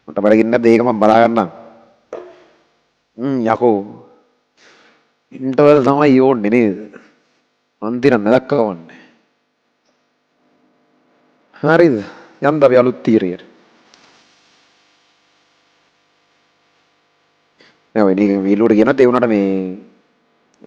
මට බඩගින්න නැද්ද ඒක මම බලා ගන්නම්. යකෝ ඉන්ටර්වල් තමයි ඕන්නේ නේද? අන්තිම නැදක්කවන්නේ. හරිද? යන්න අපි අලුත් තීරයට. නෑ ඔය නේ වීලුවට කියනත් ඒ උනාට මේ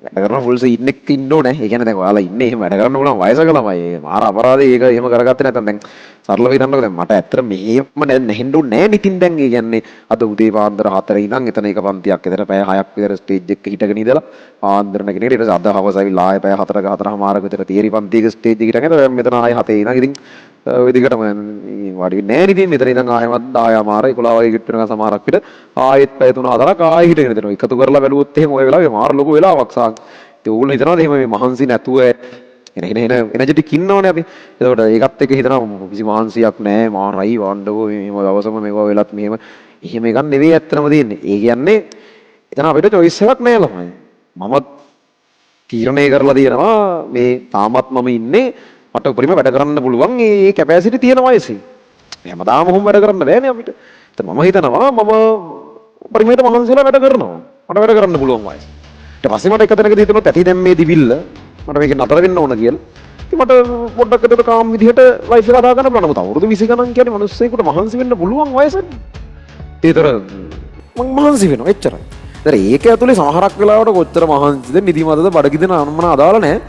වැඩ කරන ෆුල් සීට් එකක ඉන්න ඕනේ. ඒ කියන්නේ දැන් ඔයාලා ඉන්නේ එහෙම වැඩ කරන්න උනම වයසක ළමයි. මාර අපරාධේ ඒක එහෙම කරගත්තේ නැත්නම් දැන් සරලව හිතන්නකෝ දැන් මට ඇත්තට මෙහෙම නැහෙන්න ඕනේ නෑ නිතින් දැන් ඒ කියන්නේ අද උදේ පාන්දර 4 ඉඳන් එතන එක පන්තියක් එතන පැය 6ක් විතර ස්ටේජ් එකක හිටගෙන ඉඳලා පාන්දර නැගිටින ඊට පස්සේ අද හවස ඇවිල්ලා ආයෙ පැය 4ක 4:00මාරක විතර තියරි පන්තියක ස්ටේජ් එකක හිටගෙන මෙතන ආයෙ 7 ඉඳන් ඉතින් ඔය දිගටම වාඩි වෙන්නේ නෑ නිතින් මෙතන ඉඳන් ආයෙමත් 10:00මාර 11 වගේ කිට් වෙනකන් සමහරක් විතර ආයෙත් පැය 3-4ක් ආයෙ හිටගෙන දෙනවා. එකතු කරලා බැලුවොත් එහෙම ඔය වෙලාවේ මාර ලොකු වෙලාවක් සා ඒ ඕගොල්ලෝ හිතනවාද එහෙම මේ මහන්සි නැතුව එන එනර්ජටික් ඉන්නවනේ අපි. එතකොට ඒකත් එක්ක හිතනවා කිසි මහන්සියක් නැහැ මාරයි වණ්ඩකෝ මේ දවසම මේවා වෙලත් මෙහෙම එහෙම එකක් නෙවෙයි ඇත්තම තියෙන්නේ. ඒ කියන්නේ එතන අපිට choice එකක් නැහැ ළමයි. මම තීරණය කරලා තියෙනවා මේ තාමත් මම ඉන්නේ මට උපරිම වැඩ කරන්න පුළුවන් ඒ කැපැසිටි තියෙන වයසේ. හැමදාම ඔහොම වැඩ කරන්න බෑනේ අපිට. ඒත් මම හිතනවා මම උපරිමයට මහන්සිලා වැඩ කරනවා. මට වැඩ කරන්න පුළුවන් වයස. ඊට පස්සේ මට එක තැනකදී හිතෙනවා ඇති දැන් මේ දිවිල්ල මට මේක නතර වෙන්න ඕන කියලා. ඉතින් මට පොඩ්ඩක් ඒකට කාම් විදිහට ලයිෆ් එක හදා ගන්න පුළුවන්. අවුරුදු 20 ගණන් කියන්නේ මිනිස්සෙකුට මහන්සි වෙන්න පුළුවන් වයසනේ. ඒතර මම මහන්සි වෙනවා එච්චරයි. ඒතර ඒක ඇතුලේ සමහරක් වෙලාවට කොච්චර මහන්සිද නිදිමතද බඩගිදෙන අනම්මන අදාළ නැහැ.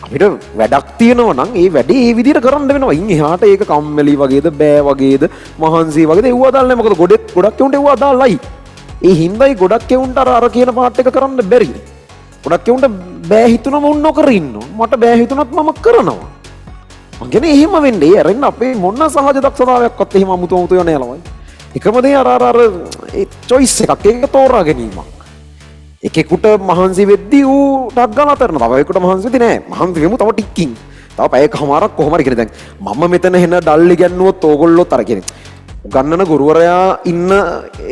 අපිට වැඩක් තියෙනවා නම් ඒ වැඩේ ඒ විදිහට කරන්න වෙනවා. ඉන් එහාට ඒක කම්මැලි වගේද බෑ වගේද මහන්සි වගේද ඒව අදාළ නැහැ. මොකද ගොඩක් උන්ට ඒව අදාළයි. ඒ හින්දායි ගොඩක් එවුන්ට අර කියන පාට් එක කරන්න බැරි. ගොඩක් එවුන්ට බෑ හිතුනම උන් නොකර ඉන්නවා. මට බෑ හිතුනත් මම කරනවා. මං කියන්නේ එහෙම වෙන්නේ. අරින්න අපේ මොන සහජ දක්ෂතාවයක්වත් එහෙම අමුතු යන්නේ නැහැ ළමයි. එකම දේ අර ඒ choice එකක් ඒක තෝරා ගැනීමක්. එකෙකුට මහන්සි වෙද්දී ඌ ටක් ගාලා අතරනවා. තව එකෙකුට මහන්සි වෙද්දී නෑ. මහන්සි වෙමු තව ටිකකින්. තව පැයකමාරක් කොහොම හරි කියන්නේ දැන් මම මෙතන එන ඩල් ඉගන්නුවොත් ඕගොල්ලොත් අර කියන්නේ ගන්නන ගුරුවරයා ඉන්න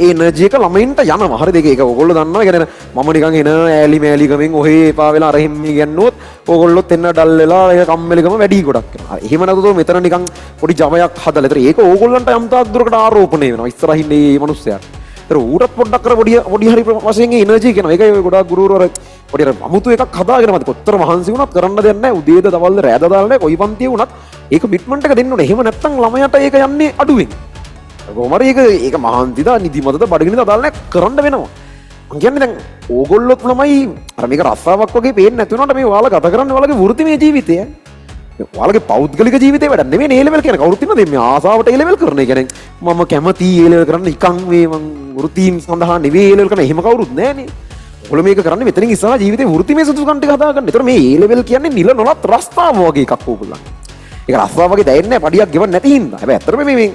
එනර්ජි එක ළමයින්ට යනවා. හරිද? ඒක ඕගොල්ලෝ දන්නවා. ඒ කියන්නේ මම නිකන් එන ඈලි මෑලි ගමෙන් ඔහේ එපා වෙලා අර හිම්මි ගන්නොත් ඕගොල්ලොත් එන්න ඩල් වෙලා ඒක කම්මැලිකම වැඩි ගොඩක් වෙනවා. එහෙම නැතුව මෙතන නිකන් පොඩි ජමයක් හදලා. ඒතර ඒක ඕගොල්ලන්ට යම් තාක් දුරකට ආරෝපණය වෙනවා. ඉස්සරහින් මේ මිනිස්සයා. ඒතර ඌටත් පොඩ්ඩක් කර පොඩි හරි වශයෙන් එනර්ජි කියනවා. ඒකයි ඔය ගොඩාක් ගුරුවරවරු පොඩි අර අමුතු එකක් හදාගෙන මත කොච්චර මහන්සි වුණත් කරන්න දෙයක් නැහැ. උදේද දවල්ද රෑද දාලා නැහැ. කොයි පන්තියේ වුණත් ඒක කමිට්මන්ට් එක දෙන්න ඕනේ. එහෙම නැත්නම් ළමයාට ඒක යන්නේ අඩුවෙන්. කොහොමද ඒක මහන්සිද නිදිමතද බඩගිනිද අදාළ නැහැ කරන්න වෙනවා. මං කියන්නේ දැන් ඕගොල්ලොත් ළමයි අර මේක රස්සාවක් වගේ පේන්නේ නැති වුණාට මේ ඔයාලා ගත කරන්නේ ඔයාලගේ වෘත්තිමය ජීවිතය. ඔයාලගේ පෞද්ගලික ජීවිතේ වැඩක් නෙමෙයි ඒ ලෙවල් කියන කවුරුත් ඉන්නද මේ ආසාවට ඒ ලෙවල් කරන. ඒ කියන්නේ මම කැමති ඒ ලෙවල් කරන්න නිකන් මේ මං වෘත්තීන් සඳහා නෙවෙයි ඒ ලෙවල් කරන එහෙම කවුරුත් නැහනේ. ඔයාලා මේක කරන්නේ මෙතනින් ඉස්සරහ ජීවිතේ වෘත්තිමය සුදුසුකම් ටික හදා ගන්න. ඒතර මේ ඒ ලෙවල් කියන්නේ නිල නොලත් රස්තාව වගේ එකක් ඕගොල්ලන්. ඒක රස්තාව වගේ දැනෙන්නේ නැහැ පඩියක් ගෙවන්න නැති හින්දා. හැබැයි ඇත්තටම මේ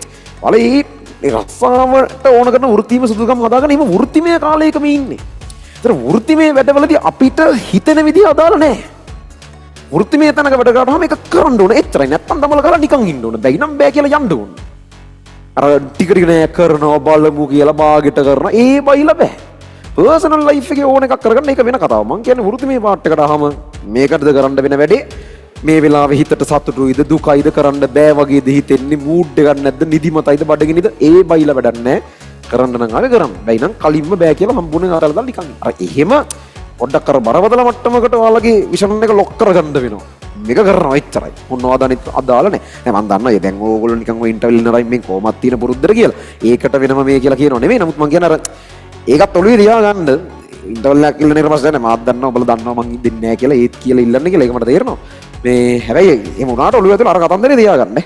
ඔයාලා ඒ රස්සාවට ඕන කරන වෘත්තීය සුදුසුකම් හදාගෙන එහෙම වෘත්තිමය කාලයකම ඉන්නේ. ඒතර වෘත්තිමය වැඩවලදී අපිට හිතෙන විදිහ අදාළ නැහැ. වෘත්තිමය තැනක වැඩ කරාම ඒක කරන්න ඕන. එච්චරයි. නැත්තම් තමල කරලා නිකන් ඉන්න ඕන. බැයි නම් බෑ කියලා යන්න ඕන. අර ටික ටික නෑ කරනවා බලමු කියලා බාගෙට කරනවා. ඒ බයිලා බෑ. පර්සනල් ලයිෆ් එකේ ඕන එකක් කරගන්න ඒක වෙන කතාවක්. මං කියන්නේ වෘත්තිමය පාට් එකට ආවම මේකටද කරන්න වෙන වැඩේ මේ වෙලාවේ හිතට සතුටුයිද දුකයිද කරන්න බෑ වගේද හිතෙන්නේ මූඩ් එකක් නැද්ද නිදිමතයිද බඩගිනිද ඒ බයිලා වැඩක් නැහැ කරන්න නම් ආවේ කරන්න බැයි නම් කලින්ම බෑ කියලා හම්බුනේ අරලා දාලා නිකන් අර එහෙම පොඩ්ඩක් අර බරපතල මට්ටමකට ඔයාලගේ විෂන් එක ලොක් කරගන්න වෙනවා මේක කරනවා එච්චරයි මොනවා දනිත් අදාළ නැහැ මම දන්නවා දැන් ඕගොල්ලෝ නිකන් ඔය ඉන්ටර්විව් ඉන්නරයි මේ කොහොමද තියෙන පුරුද්දට කියලා ඒකට වෙනම මේ කියලා කියනව නෙමෙයි නමුත් මම කියන අර ඒකත් ඔළුවේ තියාගන්න ඉන්ටර්විව් එකක් ඉල්ලන ඊට පස්සේ මාත් දන්නවා ඔයාලා දන්නවා මං දෙන්නේ නැහැ කියලා ඒත් කියලා ඉල්ලන්නේ කියලා ඒක මට තේරෙනවා මේ හැබැයි එහෙම උනාට ඔළුව ඇතුළේ අර කතන්දරේ තියාගන්න